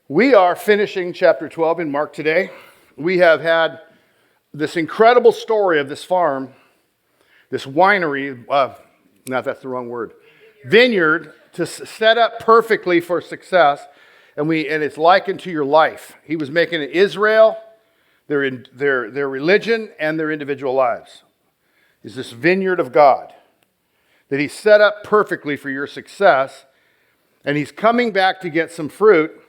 We are finishing chapter 12 in Mark today. We have had this incredible story of this farm, this winery, that's the wrong word, vineyard, to set up perfectly for success. And it's likened to your life. He was making it Israel, their religion, and their individual lives. Is this vineyard of God that he set up perfectly for your success. And he's coming back to get some fruit.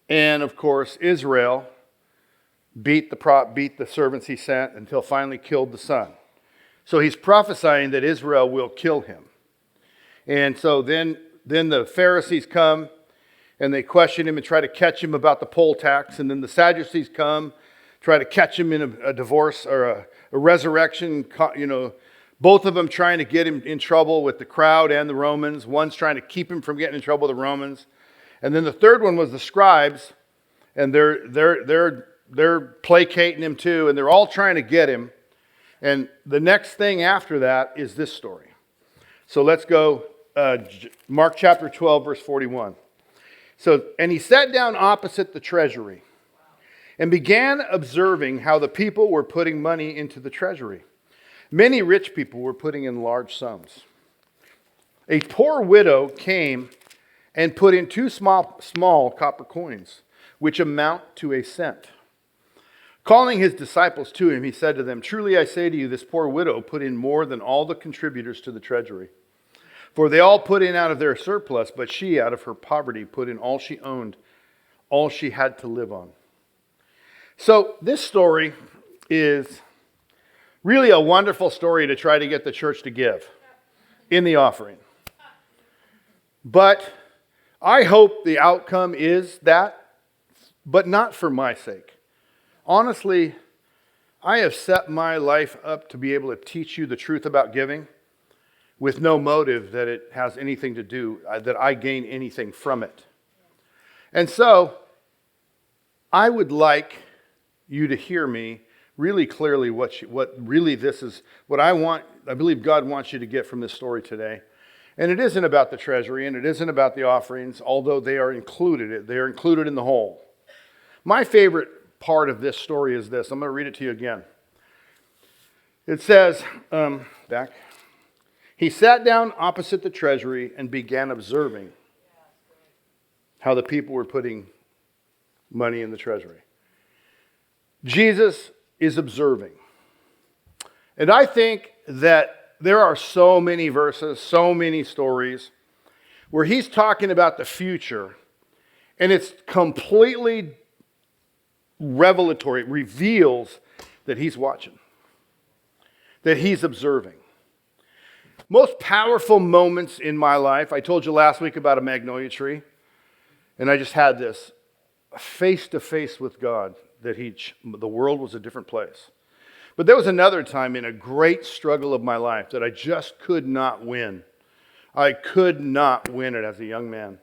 And of course, Israel beat the servants he sent until finally killed the son. So he's prophesying that Israel will kill him. And so then the Pharisees come and they question him and try to catch him about the poll tax. And then the Sadducees come, try to catch him in a divorce or a resurrection, both of them trying to get him in trouble with the crowd and the Romans. One's trying to keep him from getting in trouble with the Romans. And then the third one was the Scribes, and they're placating him too, and they're all trying to get him. And the next thing after that is this story. So let's go, Mark chapter 12, verse 41. And he sat down opposite the treasury and began observing how the people were putting money into the treasury. Many rich people were putting in large sums. A poor widow came and put in 2 small copper coins, which amount to a cent. Calling his disciples to him, he said to them, "Truly I say to you, this poor widow put in more than all the contributors to the treasury. For they all put in out of their surplus, but she, out of her poverty, put in all she owned, all she had to live on." So this story is really a wonderful story to try to get the church to give in the offering. But I hope the outcome is that, but not for my sake. Honestly, I have set my life up to be able to teach you the truth about giving with no motive that it has anything to do, that I gain anything from it. And so, I would like you to hear me really clearly what really this is, what I believe God wants you to get from this story today. And it isn't about the treasury, and it isn't about the offerings, although they are included. They are included in the whole. My favorite part of this story is this. I'm going to read it to you again. It says, he sat down opposite the treasury and began observing how the people were putting money in the treasury. Jesus is observing. And I think that there are so many verses, so many stories where he's talking about the future, and it's completely revelatory. It reveals that he's watching, that he's observing. Most powerful moments in my life, I told you last week about a magnolia tree, and I just had this face-to-face with God, that the world was a different place. But there was another time in a great struggle of my life that I just could not win. I could not win it as a young man.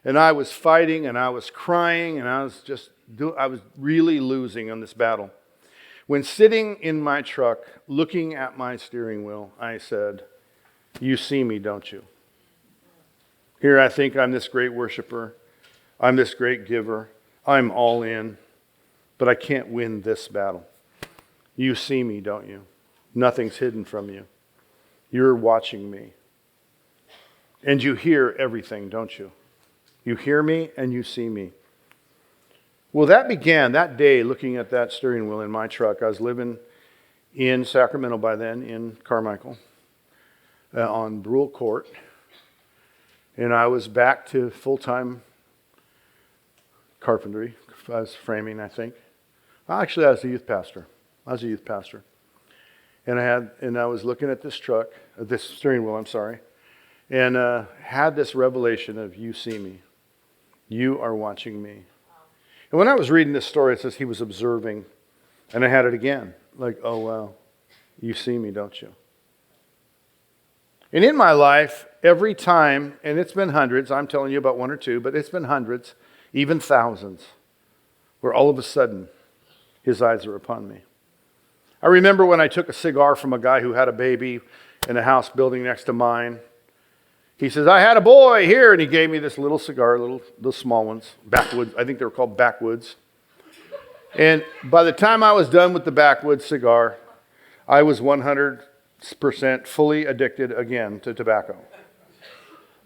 And I was fighting and I was crying and I was really losing on this battle. When sitting in my truck, looking at my steering wheel, I said, "You see me, don't you? Here I think I'm this great worshiper. I'm this great giver. I'm all in. But I can't win this battle. You see me, don't you? Nothing's hidden from you. You're watching me. And you hear everything, don't you? You hear me and you see me." Well, that began that day looking at that steering wheel in my truck. I was living in Sacramento by then, in Carmichael, on Brule Court. And I was back to full-time carpentry. I was framing, I think. Actually, I was a youth pastor. And I was looking at this steering wheel, and had this revelation of, "You see me. You are watching me." And when I was reading this story, it says he was observing, and I had it again. Like, oh, wow, you see me, don't you? And in my life, every time, and it's been hundreds, I'm telling you about one or two, but it's been hundreds, even thousands, where all of a sudden, his eyes are upon me. I remember when I took a cigar from a guy who had a baby in a house building next to mine. He says, I had a boy here, and he gave me this little cigar, little small ones, backwoods. I think they were called backwoods. And by the time I was done with the backwoods cigar, I was 100% fully addicted again to tobacco.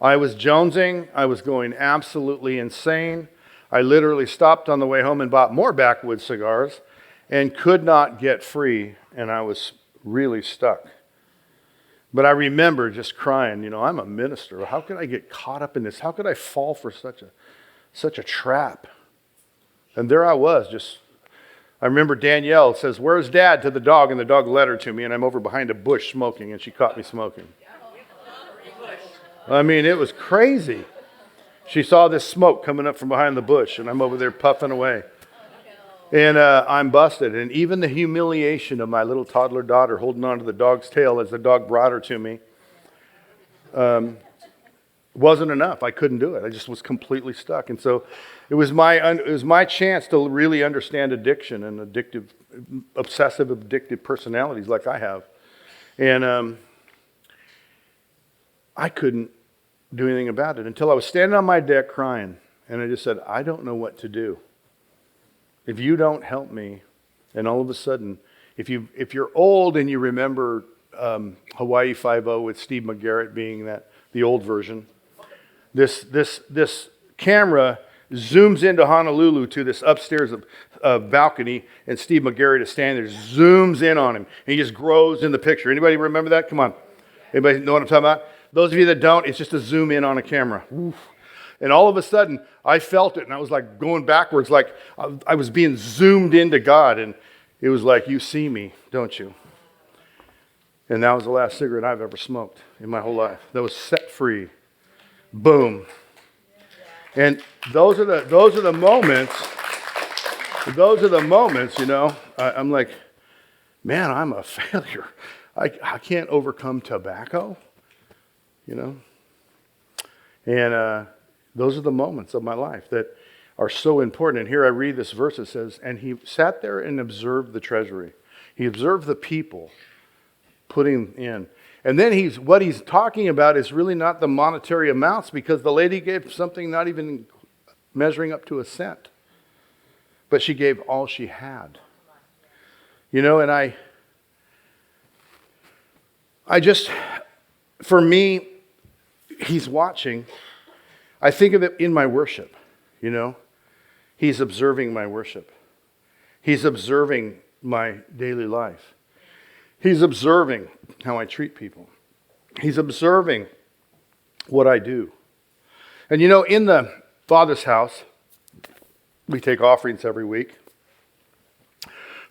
I was jonesing. I was going absolutely insane. I literally stopped on the way home and bought more backwoods cigars and could not get free, and I was really stuck. But I remember just crying, I'm a minister. How could I get caught up in this? How could I fall for such a trap? And there I was, I remember Danielle says, where's Dad, to the dog, and the dog led her to me, and I'm over behind a bush smoking, and she caught me smoking. I mean, it was crazy. She saw this smoke coming up from behind the bush, and I'm over there puffing away. And I'm busted. And even the humiliation of my little toddler daughter holding onto the dog's tail as the dog brought her to me wasn't enough. I couldn't do it. I just was completely stuck. And so it was my chance to really understand addiction and obsessive addictive personalities like I have. And I couldn't do anything about it until I was standing on my deck crying. And I just said, I don't know what to do. If you don't help me, and all of a sudden, if you're old and you remember Hawaii Five-0 with Steve McGarrett being the old version, this camera zooms into Honolulu to this upstairs balcony, and Steve McGarrett is standing there, zooms in on him, and he just grows in the picture. Anybody remember that? Come on. Anybody know what I'm talking about? Those of you that don't, it's just a zoom in on a camera. Oof. And all of a sudden, I felt it, and I was like going backwards, like I was being zoomed into God, and it was like, you see me, don't you? And that was the last cigarette I've ever smoked in my whole life. That was set free. Boom. And those are the moments, I'm like, man, I'm a failure. I can't overcome tobacco, And those are the moments of my life that are so important. And here I read this verse that says, and he sat there and observed the treasury. He observed the people putting in. And then what he's talking about is really not the monetary amounts, because the lady gave something not even measuring up to a cent. But she gave all she had. And I just, for me, he's watching. I think of it in my worship, He's observing my worship. He's observing my daily life. He's observing how I treat people. He's observing what I do. And in the Father's house, we take offerings every week.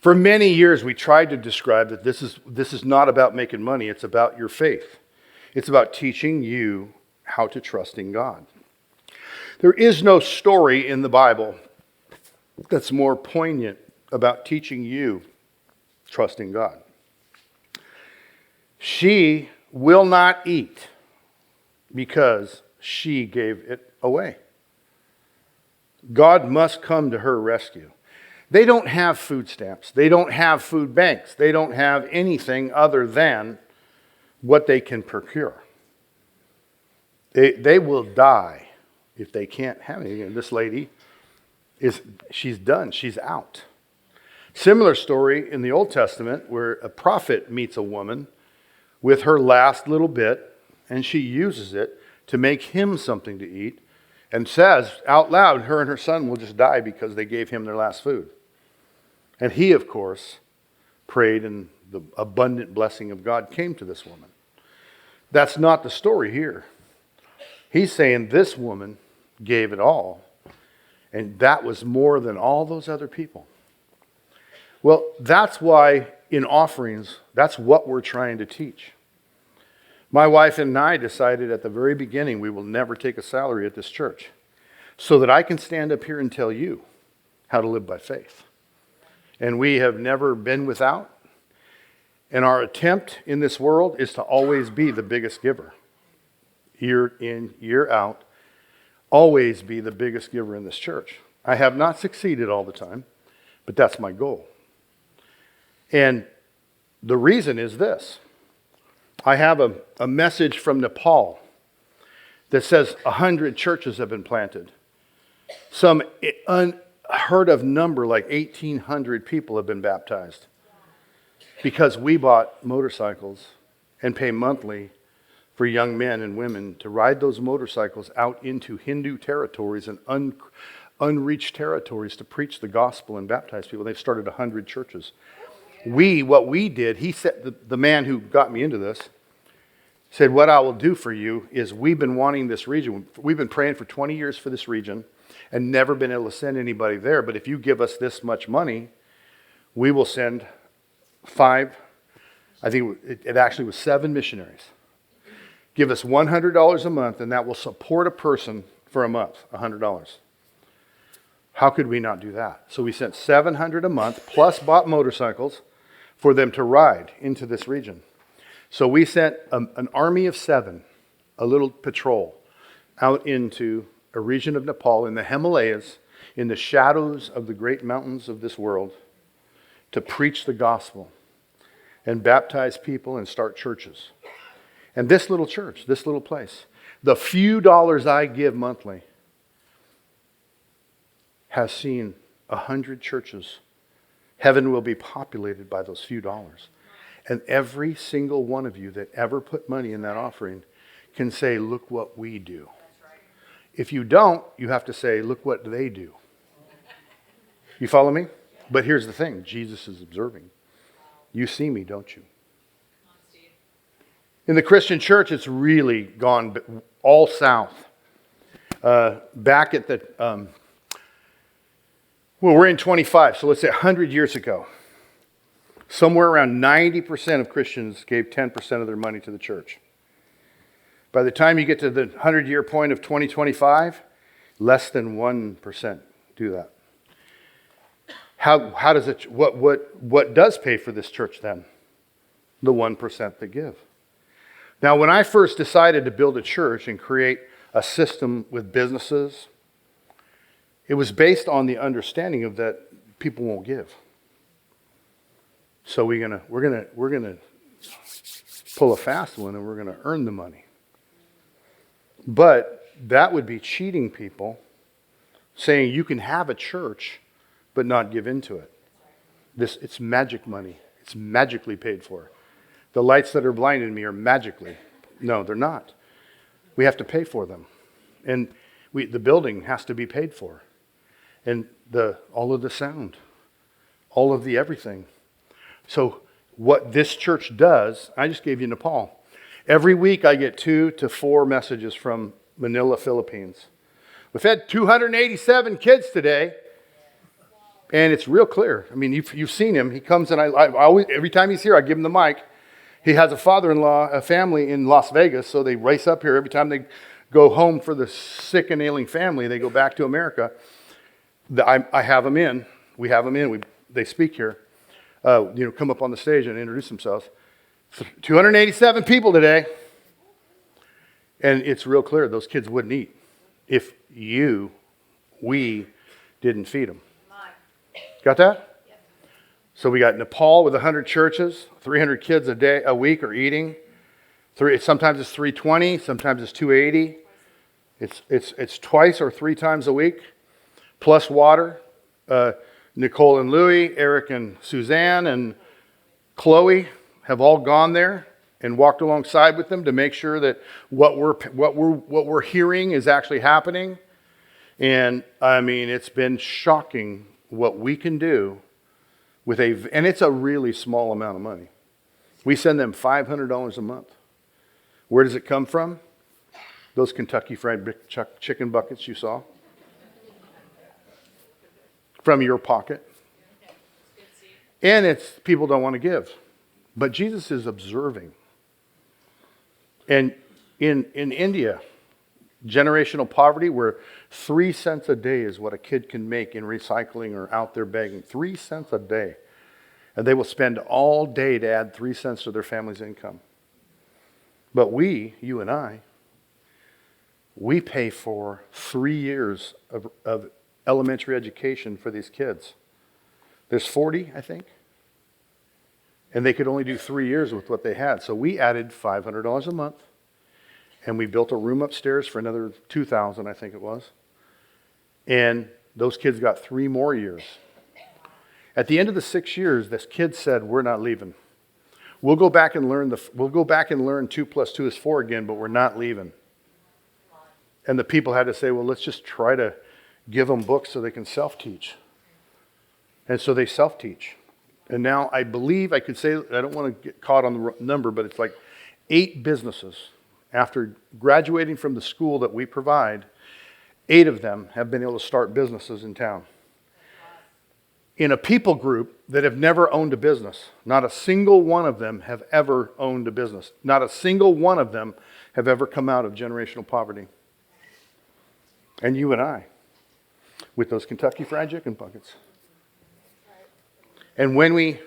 For many years, we tried to describe that this is not about making money. It's about your faith. It's about teaching you how to trust in God. There is no story in the Bible that's more poignant about teaching you trust in God. She will not eat because she gave it away. God must come to her rescue. They don't have food stamps. They don't have food banks. They don't have anything other than what they can procure. They will die if they can't have anything. And this lady, she's done. She's out. Similar story in the Old Testament where a prophet meets a woman with her last little bit, and she uses it to make him something to eat, and says out loud, her and her son will just die because they gave him their last food. And he, of course, prayed, and the abundant blessing of God came to this woman. That's not the story here. He's saying this woman gave it all, and that was more than all those other people. Well, that's why in offerings, that's what we're trying to teach. My wife and I decided at the very beginning we will never take a salary at this church, so that I can stand up here and tell you how to live by faith. And we have never been without. And our attempt in this world is to always be the biggest giver. Year in, year out, always be the biggest giver in this church. I have not succeeded all the time, but that's my goal. And the reason is this. I have a message from Nepal that says 100 churches have been planted. Some unheard of number, like 1,800 people have been baptized. Because we bought motorcycles and pay monthly for young men and women to ride those motorcycles out into Hindu territories and unreached territories to preach the gospel and baptize people. They've started 100 churches. What we did, he said, the man who got me into this, said, what I will do for you is we've been wanting this region. We've been praying for 20 years for this region and never been able to send anybody there. But if you give us this much money, we will send 5, I think it actually was 7 missionaries. Give us $100 a month, and that will support a person for a month, $100. How could we not do that? So we sent $700 a month, plus bought motorcycles for them to ride into this region. So we sent an army of 7, a little patrol, out into a region of Nepal in the Himalayas, in the shadows of the great mountains of this world, to preach the gospel and baptize people and start churches. And this little church, this little place, the few dollars I give monthly has seen 100 churches. Heaven will be populated by those few dollars. And every single one of you that ever put money in that offering can say, look what we do. If you don't, you have to say, look what they do. You follow me? But here's the thing, Jesus is observing. You see me, don't you? In the Christian church, it's really gone all south. Back at the, we're in 25, so let's say 100 years ago. Somewhere around 90% of Christians gave 10% of their money to the church. By the time you get to the 100-year point of 2025, less than 1% do that. How does it? What does pay for this church then? The 1% that give. Now, when I first decided to build a church and create a system with businesses, it was based on the understanding of that people won't give. So we're gonna pull a fast one, and we're gonna earn the money. But that would be cheating people, saying you can have a church but not give into it. It's magic money. It's magically paid for. The lights that are blinding me are magically. No, they're not. We have to pay for them. And the building has to be paid for. And all of the sound, all of the everything. So what this church does, I just gave you Nepal. Every week I get 2 to 4 messages from Manila, Philippines. We've had 287 kids today. And it's real clear. I mean, you've seen him. He comes and I always, every time he's here, I give him the mic. He has a father-in-law, a family in Las Vegas, so they race up here. Every time they go home for the sick and ailing family, they go back to America. I have them in. We have them in. They speak here. Come up on the stage and introduce themselves. 287 people today. And it's real clear. Those kids wouldn't eat if we didn't feed them. Got that? Yep. So we got Nepal with 100 churches, 300 kids a week are eating. Sometimes it's 320, sometimes it's 280. It's twice or 3 times a week, plus water. Nicole and Louie, Eric and Suzanne and Chloe have all gone there and walked alongside with them to make sure that what we're hearing is actually happening. And I mean, it's been shocking what we can do and it's a really small amount of money. We send them $500 a month. Where does it come from? Those Kentucky Fried Chicken buckets you saw. From your pocket. And it's people don't want to give. But Jesus is observing. And in India, generational poverty, where 3 cents a day is what a kid can make in recycling or out there begging. 3 cents a day. And they will spend all day to add 3 cents to their family's income. But you and I, we pay for 3 years of elementary education for these kids. There's 40, I think. And they could only do 3 years with what they had. So we added $500 a month. And we built a room upstairs for another $2,000, I think it was. And those kids got 3 more years. At the end of the 6 years, this kid said, "We're not leaving. We'll go back and learn 2 plus 2 is 4 again, but we're not leaving." And the people had to say, "Well, let's just try to give them books so they can self-teach." And so they self-teach. And now I believe I could say, I don't want to get caught on the number, but it's like 8 businesses. After graduating from the school that we provide, 8 of them have been able to start businesses in town. In a people group that have never owned a business. Not a single one of them have ever owned a business. Not a single one of them have ever come out of generational poverty. And you and I, with those Kentucky Fried Chicken buckets. And when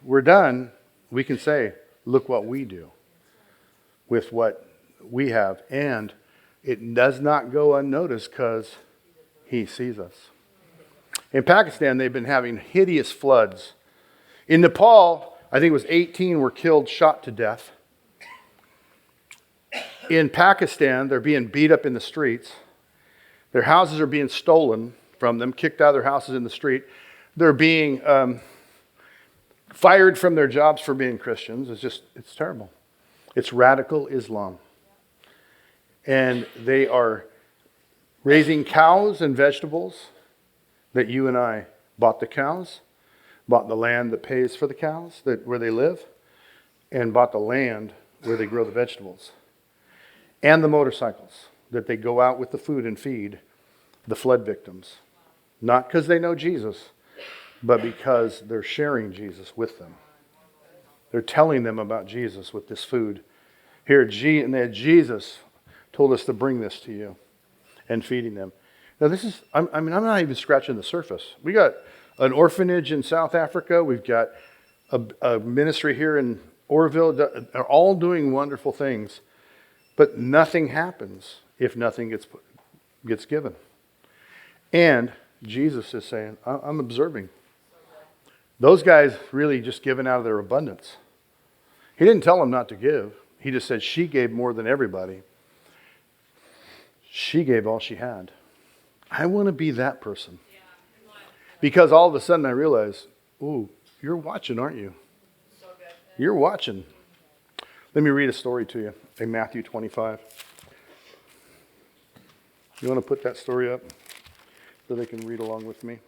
we're done, we can say, "Look what we do with what we have." And it does not go unnoticed because he sees us. In Pakistan, they've been having hideous floods. In Nepal, I think it was 18 were killed, shot to death. In Pakistan, they're being beat up in the streets. Their houses are being stolen from them, kicked out of their houses in the street. They're being fired from their jobs for being Christians. It's terrible. It's radical Islam. And they are raising cows and vegetables that you and I bought the cows, bought the land that pays for the cows where they live, and bought the land where they grow the vegetables. And the motorcycles that they go out with the food and feed the flood victims. Not because they know Jesus, but because they're sharing Jesus with them. They're telling them about Jesus with this food. And Jesus told us to bring this to you, and feeding them. Now I'm not even scratching the surface. We got an orphanage in South Africa. We've got a ministry here in Orville. They're all doing wonderful things. But nothing happens if nothing gets given. And Jesus is saying, I'm observing. Those guys really just given out of their abundance. He didn't tell them not to give. He just said she gave more than everybody. She gave all she had. I want to be that person. Because all of a sudden I realize, ooh, you're watching, aren't you? You're watching. Let me read a story to you in Matthew 25. You want to put that story up so they can read along with me?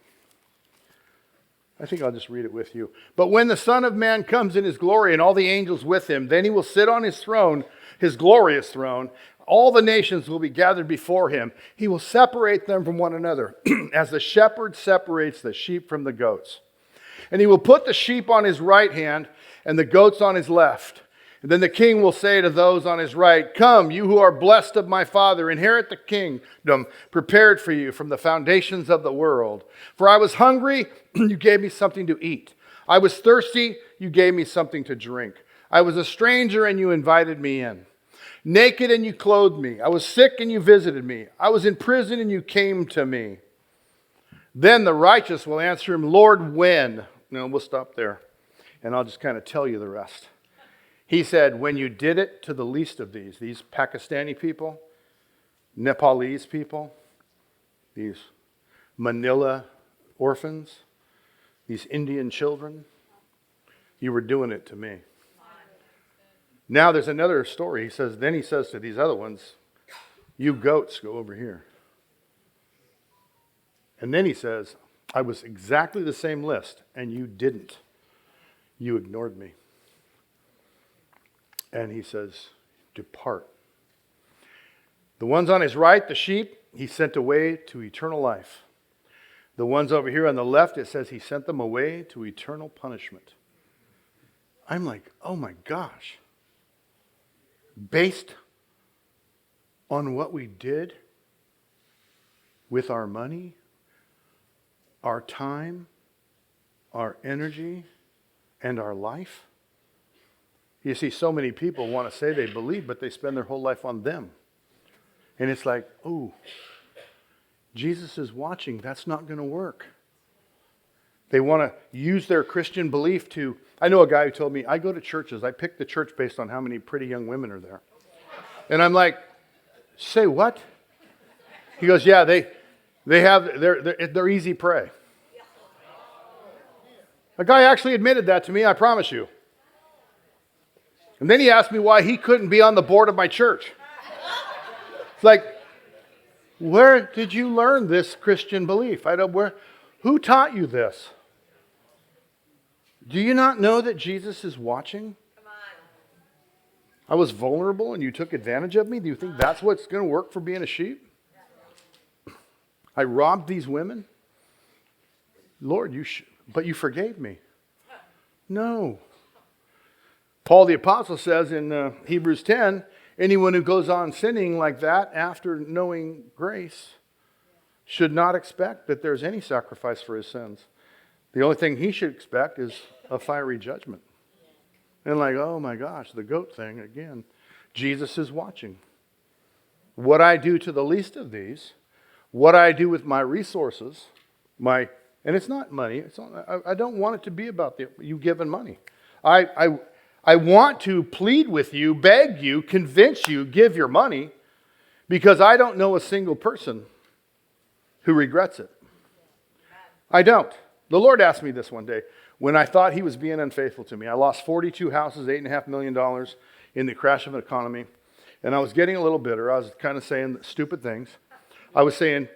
I think I'll just read it with you. "But when the Son of Man comes in his glory and all the angels with him, then he will sit on his throne, his glorious throne. All the nations will be gathered before him. He will separate them from one another, as the shepherd separates the sheep from the goats. And he will put the sheep on his right hand and the goats on his left. And then the king will say to those on his right, 'Come, you who are blessed of my Father, inherit the kingdom prepared for you from the foundations of the world. For I was hungry, you gave me something to eat. I was thirsty, you gave me something to drink. I was a stranger, and you invited me in. Naked, and you clothed me. I was sick, and you visited me. I was in prison, and you came to me.' Then the righteous will answer him, 'Lord, when?'" No, we'll stop there. And I'll just kind of tell you the rest. He said, "When you did it to the least of these Pakistani people, Nepalese people, these Manila orphans, these Indian children, you were doing it to me." Now there's another story. Then he says to these other ones, "You goats, go over here." And then he says, "I was exactly the same list, and you didn't. You ignored me." And he says, "Depart." The ones on his right, the sheep, he sent away to eternal life. The ones over here on the left, it says he sent them away to eternal punishment. I'm like, oh my gosh. Based on what we did with our money, our time, our energy, and our life. You see, so many people want to say they believe, but they spend their whole life on them. And it's like, oh, Jesus is watching. That's not going to work. They want to use their Christian belief to I know a guy who told me, I go to churches, I pick the church based on how many pretty young women are there. And I'm like, say what? He goes, yeah, they're easy prey. A guy actually admitted that to me, I promise you. And then he asked me why he couldn't be on the board of my church. It's like, where did you learn this Christian belief? Who taught you this? Do you not know that Jesus is watching? I was vulnerable and you took advantage of me? Do you think that's what's going to work for being a sheep? I robbed these women? Lord, but you forgave me. No. Paul the Apostle says in Hebrews 10, anyone who goes on sinning like that after knowing grace should not expect that there's any sacrifice for his sins. The only thing he should expect is a fiery judgment. And like, oh my gosh, the goat thing again. Jesus is watching. What I do to the least of these, what I do with my resources, and it's not money. I don't want it to be about you giving money. I want to plead with you, beg you, convince you, give your money, because I don't know a single person who regrets it. I don't. The Lord asked me this one day when I thought he was being unfaithful to me. I lost 42 houses, $8.5 million in the crash of an economy, and I was getting a little bitter. I was kind of saying stupid things. I was saying,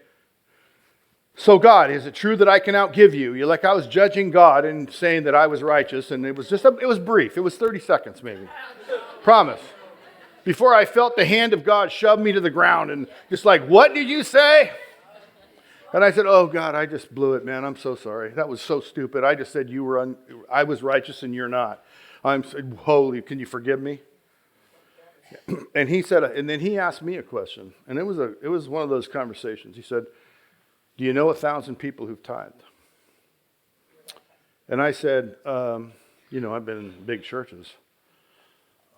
so God, is it true that I can outgive you? You're like I was judging God and saying that I was righteous, and it was brief. It was 30 seconds maybe. Promise. Before I felt the hand of God shove me to the ground and just like, what did you say? And I said, oh God, I just blew it, man. I'm so sorry. That was so stupid. I just said I was righteous and you're not. I'm holy. Can you forgive me? And he said, and then he asked me a question, and it was one of those conversations. He said, do you know 1,000 people who've tithed? And I said, I've been in big churches.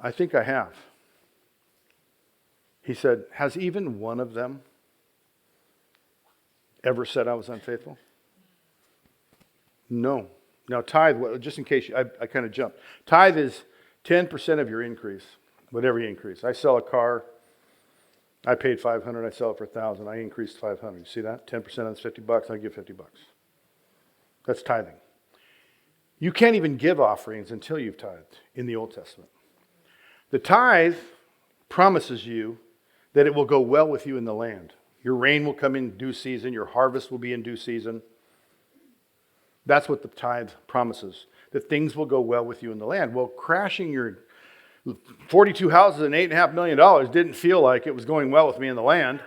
I think I have. He said, has even one of them ever said I was unfaithful? No. Now tithe, just in case, I kind of jumped. Tithe is 10% of your increase, whatever you increase. I sell a car. I paid $500, I sell it for $1,000. I increased $500. You see that? 10% of that's $50, I give $50. That's tithing. You can't even give offerings until you've tithed in the Old Testament. The tithe promises you that it will go well with you in the land. Your rain will come in due season. Your harvest will be in due season. That's what the tithe promises, that things will go well with you in the land. Well, crashing your 42 houses and $8.5 million didn't feel like it was going well with me in the land.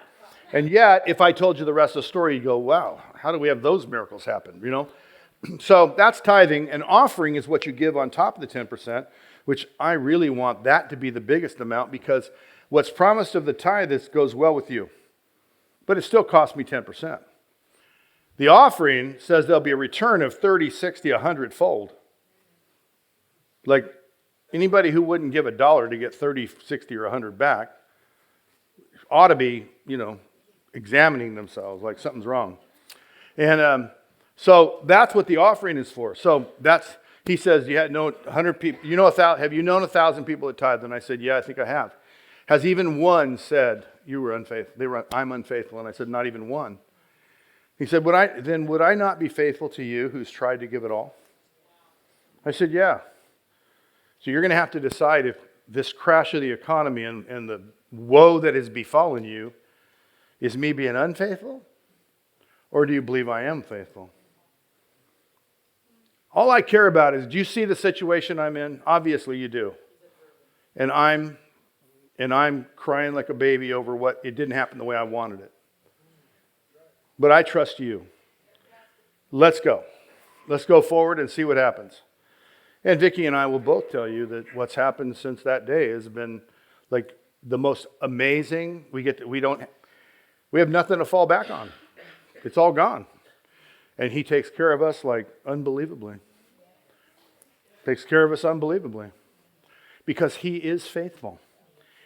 And yet, if I told you the rest of the story, you'd go, wow, how do we have those miracles happen, So that's tithing. And offering is what you give on top of the 10%, which I really want that to be the biggest amount, because what's promised of the tithe is goes well with you. But it still cost me 10%. The offering says there'll be a return of 30, 60, 100 fold. Like, anybody who wouldn't give $1 to get 30, 60, or 100 back ought to be, examining themselves like something's wrong. And so that's what the offering is for. So he says, you had known 100 people, have you known 1,000 people that tithe? And I said, yeah, I think I have. Has even one said, you were unfaithful? I'm unfaithful. And I said, not even one. He said, would I not be faithful to you who's tried to give it all? I said, yeah. So you're going to have to decide if this crash of the economy and the woe that has befallen you is me being unfaithful, or do you believe I am faithful? All I care about is, do you see the situation I'm in? Obviously you do. And I'm crying like a baby over what it didn't happen the way I wanted it. But I trust you. Let's go. Let's go forward and see what happens. And Vicki and I will both tell you that what's happened since that day has been like the most amazing. We have nothing to fall back on. It's all gone. And he takes care of us like unbelievably. Takes care of us unbelievably. Because he is faithful.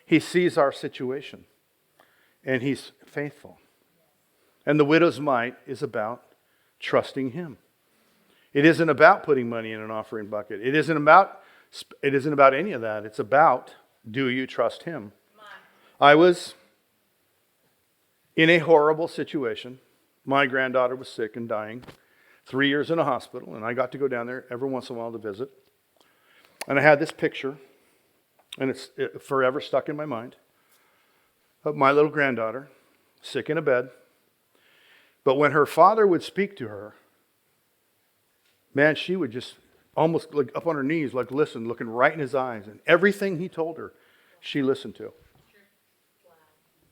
He sees our situation. And he's faithful. And the widow's mite is about trusting him. It isn't about putting money in an offering bucket. It isn't about any of that. It's about, do you trust him? I was in a horrible situation. My granddaughter was sick and dying. 3 years in a hospital, and I got to go down there every once in a while to visit. And I had this picture, and it's forever stuck in my mind, of my little granddaughter, sick in a bed. But when her father would speak to her, man, she would just almost like up on her knees, like listen, looking right in his eyes. And everything he told her, she listened to.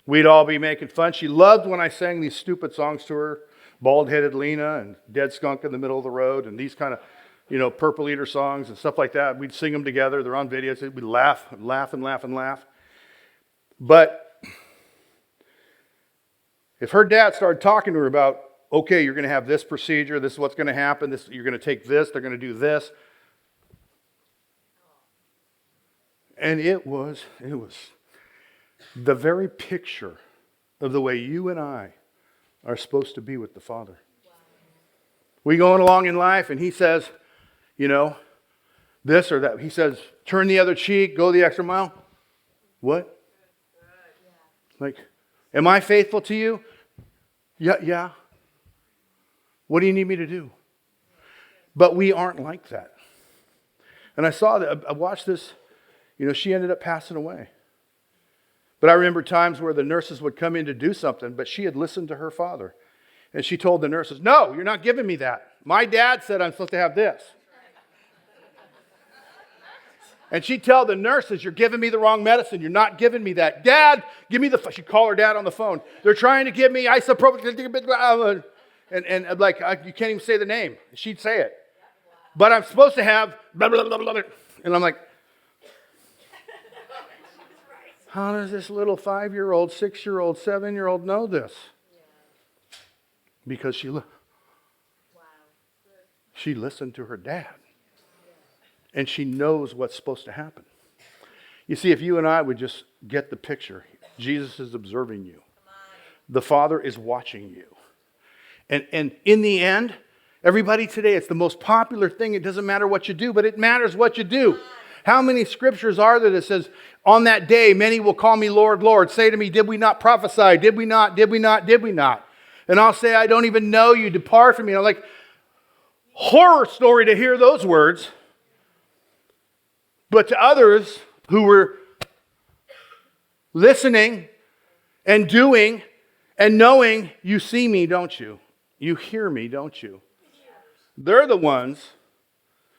We'd all be making fun. She loved when I sang these stupid songs to her, Bald-Headed Lena and Dead Skunk in the Middle of the Road, and these kind of, Purple Eater songs and stuff like that. We'd sing them together. They're on videos. We'd laugh and laugh and laugh and laugh. But if her dad started talking to her about, okay, you're going to have this procedure, this is what's going to happen, you're going to take this, they're going to do this. And it was the very picture of the way you and I are supposed to be with the Father. Wow. We going along in life and he says, this or that. He says, turn the other cheek, go the extra mile. What? Like, am I faithful to you? Yeah. What do you need me to do? But we aren't like that. And I watched this, she ended up passing away. But I remember times where the nurses would come in to do something, but she had listened to her father. And she told the nurses, no, you're not giving me that. My dad said I'm supposed to have this. And she'd tell the nurses, you're giving me the wrong medicine. You're not giving me that. Dad, give me she'd call her dad on the phone. They're trying to give me isopropyl. And like, you can't even say the name. She'd say it. But I'm supposed to have blah, blah, blah, blah, blah. And I'm like, how does this little 5-year-old, 6-year-old, 7-year-old know this? Because she listened to her dad. And she knows what's supposed to happen. You see, if you and I would just get the picture, Jesus is observing you. The Father is watching you. And in the end, everybody today, it's the most popular thing. It doesn't matter what you do, but it matters what you do. How many scriptures are there that says, on that day, many will call me Lord, Lord. Say to me, did we not prophesy? Did we not? Did we not? Did we not? And I'll say, I don't even know you. Depart from me. And I'm like, horror story to hear those words. But to others who were listening and doing and knowing, you see me, don't you? You hear me, don't you? They're the ones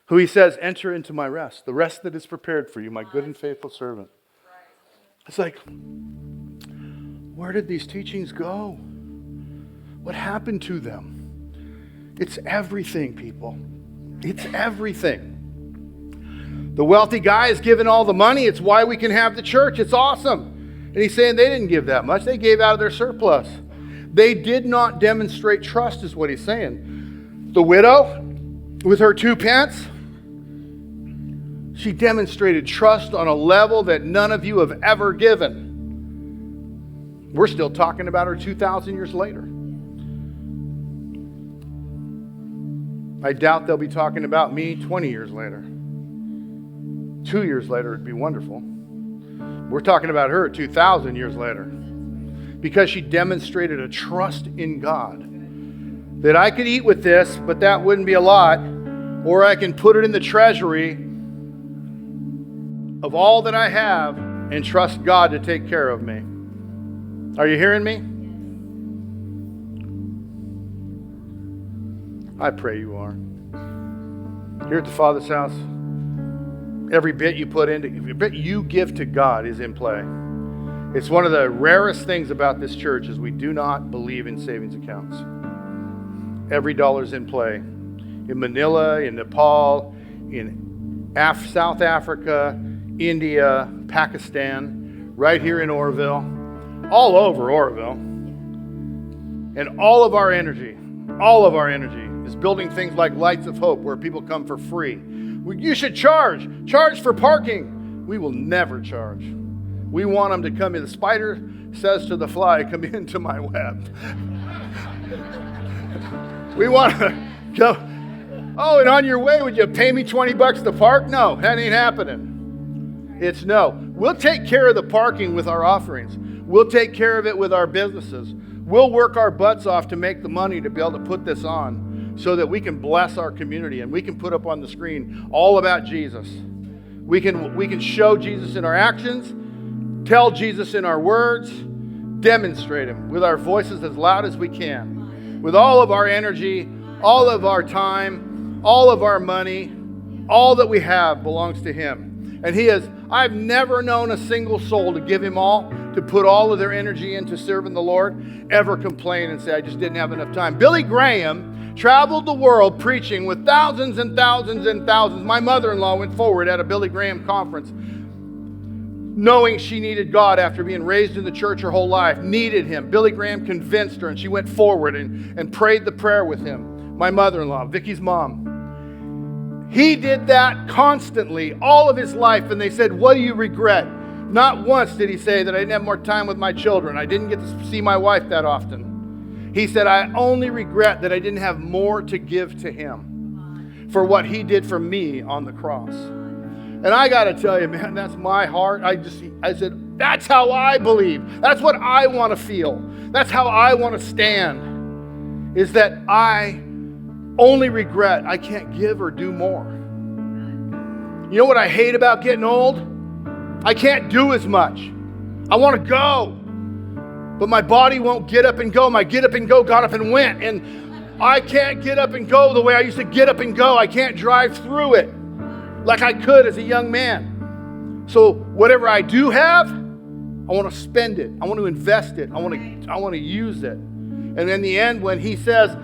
who he says, enter into my rest, the rest that is prepared for you, my good and faithful servant. It's like, where did these teachings go? What happened to them? It's everything, people. It's everything. The wealthy guy is giving all the money. It's why we can have the church. It's awesome. And he's saying they didn't give that much. They gave out of their surplus. They did not demonstrate trust, is what he's saying. The widow, with her 2 pence, she demonstrated trust on a level that none of you have ever given. We're still talking about her 2,000 years later. I doubt they'll be talking about me 20 years later. 2 years later, it'd be wonderful. We're talking about her 2,000 years later. Because she demonstrated a trust in God. That I could eat with this, but that wouldn't be a lot. Or I can put it in the treasury of all that I have and trust God to take care of me. Are you hearing me? I pray you are. Here at the Father's house, every bit you put into, every bit you give to God is in play. It's one of the rarest things about this church is we do not believe in savings accounts. Every dollar's in play. In Manila, in Nepal, in South Africa, India, Pakistan, right here in Orville, all over Orville. And all of our energy is building things like Lights of Hope where people come for free. You should charge for parking. We will never charge. We want them to come in. The spider says to the fly, come into my web. We want to go. Oh, and on your way, would you pay me $20 to park? No, that ain't happening. It's no. We'll take care of the parking with our offerings. We'll take care of it with our businesses. We'll work our butts off to make the money to be able to put this on so that we can bless our community and we can put up on the screen all about Jesus. We can show Jesus in our actions, tell Jesus in our words, demonstrate him with our voices as loud as we can, with all of our energy, all of our time, all of our money. All that we have belongs to him. And I've never known a single soul to give him all, to put all of their energy into serving the Lord, ever complain and say, I just didn't have enough time. Billy Graham traveled the world preaching with thousands and thousands and thousands. My mother-in-law went forward at a Billy Graham conference, knowing she needed God after being raised in the church her whole life, needed him. Billy Graham convinced her, and she went forward and prayed the prayer with him. My mother-in-law, Vicky's mom. He did that constantly, all of his life, and they said, what do you regret? Not once did he say that I didn't have more time with my children. I didn't get to see my wife that often. He said, I only regret that I didn't have more to give to him for what he did for me on the cross. And I got to tell you, man, that's my heart. I said, that's how I believe. That's what I want to feel. That's how I want to stand, is that I only regret I can't give or do more. You know what I hate about getting old? I can't do as much. I want to go, but my body won't get up and go. My get up and go got up and went, and I can't get up and go the way I used to get up and go. I can't drive through it like I could as a young man. So whatever I do have, I want to spend it. I want to invest it. I want to use it. And in the end, when he says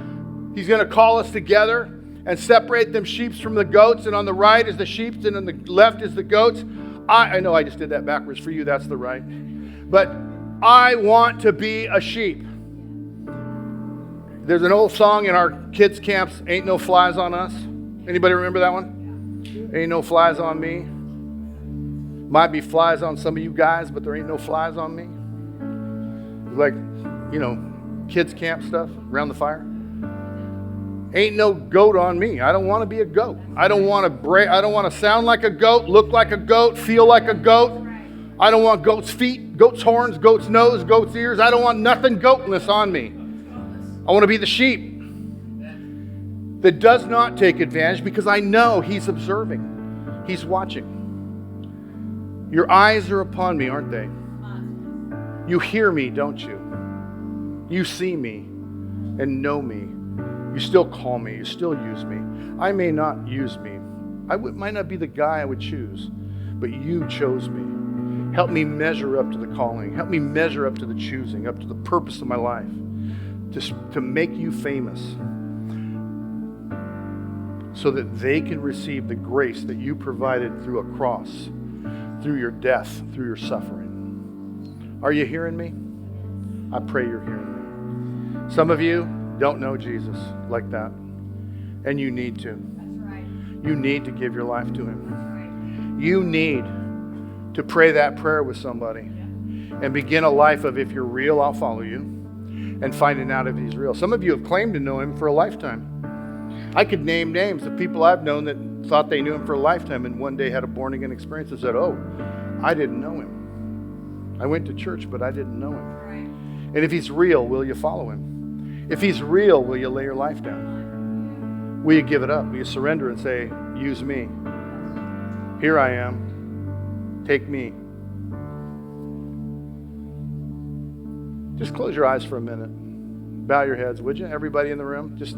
he's going to call us together and separate them sheep from the goats, and on the right is the sheep, and on the left is the goats. I know I just did that backwards for you. That's the right. But I want to be a sheep. There's an old song in our kids' camps, Ain't No Flies on Us. Anybody remember that one? Ain't no flies on me. Might be flies on some of you guys, but there ain't no flies on me. Like, kids' camp stuff around the fire. Ain't no goat on me. I don't want to be a goat. I don't want to sound like a goat, look like a goat, feel like a goat. I don't want goat's feet, goat's horns, goat's nose, goat's ears. I don't want nothing goatless on me. I want to be the sheep that does not take advantage, because I know he's observing. He's watching. Your eyes are upon me, aren't they? You hear me, don't you? You see me and know me. You still call me. You still use me. I may not use me. Might not be the guy I would choose, but you chose me. Help me measure up to the calling. Help me measure up to the choosing, up to the purpose of my life, to make you famous, so that they can receive the grace that you provided through a cross, through your death, through your suffering. Are you hearing me? I pray you're hearing me. Some of you don't know Jesus like that, and you need to. That's right. You need to give your life to him. That's right. You need to pray that prayer with somebody and begin a life of, if you're real, I'll follow you, and finding out if he's real. Some of you have claimed to know him for a lifetime. I could name names of people I've known that thought they knew him for a lifetime and one day had a born-again experience and said, oh, I didn't know him. I went to church, but I didn't know him. Right. And if he's real, will you follow him? If he's real, will you lay your life down? Will you give it up? Will you surrender and say, use me? Here I am. Take me. Just close your eyes for a minute. Bow your heads, would you? Everybody in the room, just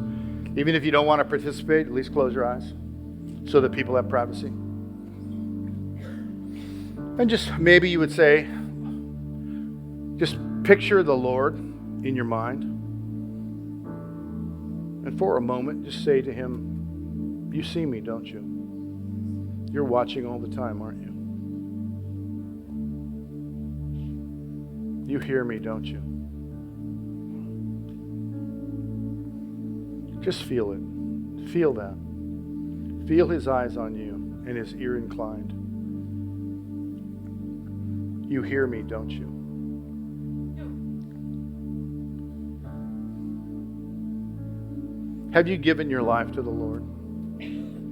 even if you don't want to participate, at least close your eyes so that people have privacy. And just maybe you would say, just picture the Lord in your mind. And for a moment, just say to him, you see me, don't you? You're watching all the time, aren't you? You hear me, don't you? Just feel it. Feel that. Feel his eyes on you and his ear inclined. You hear me, don't you? Have you given your life to the Lord?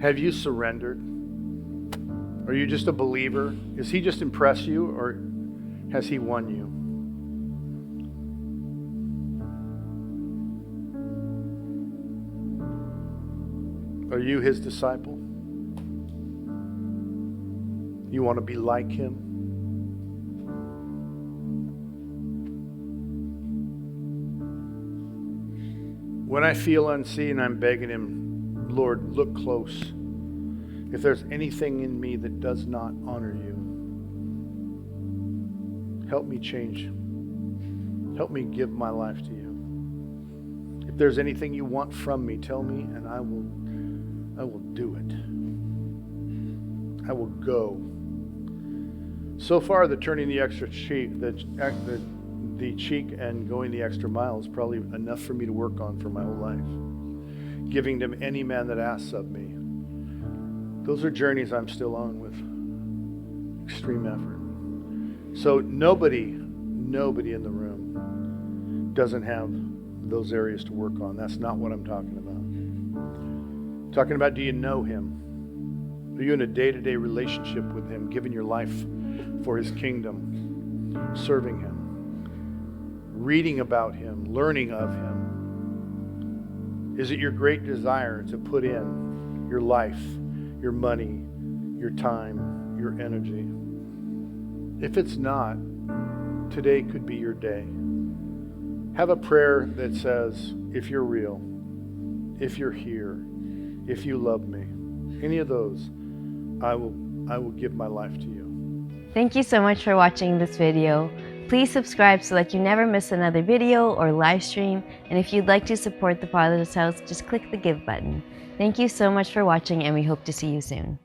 Have you surrendered? Are you just a believer? Has he just impressed you, or has he won you? Are you his disciple? You want to be like him? When I feel unseen, I'm begging him, Lord, look close. If there's anything in me that does not honor you, help me change. Help me give my life to you. If there's anything you want from me, tell me, and I will do it. I will go. So far, the turning the extra cheek, the cheek and going the extra mile is probably enough for me to work on for my whole life. Giving to any man that asks of me. Those are journeys I'm still on with extreme effort. So nobody in the room doesn't have those areas to work on. That's not what I'm talking about. I'm talking about, do you know him? Are you in a day-to-day relationship with him, giving your life for his kingdom, serving him, reading about him, learning of him? Is it your great desire to put in your life, your money, your time, your energy? If it's not, today could be your day. Have a prayer that says, if you're real, if you're here, if you love me, any of those, I will give my life to you. Thank you so much for watching this video. Please subscribe so that you never miss another video or live stream. And if you'd like to support the Father's House, just click the Give button. Thank you so much for watching, and we hope to see you soon.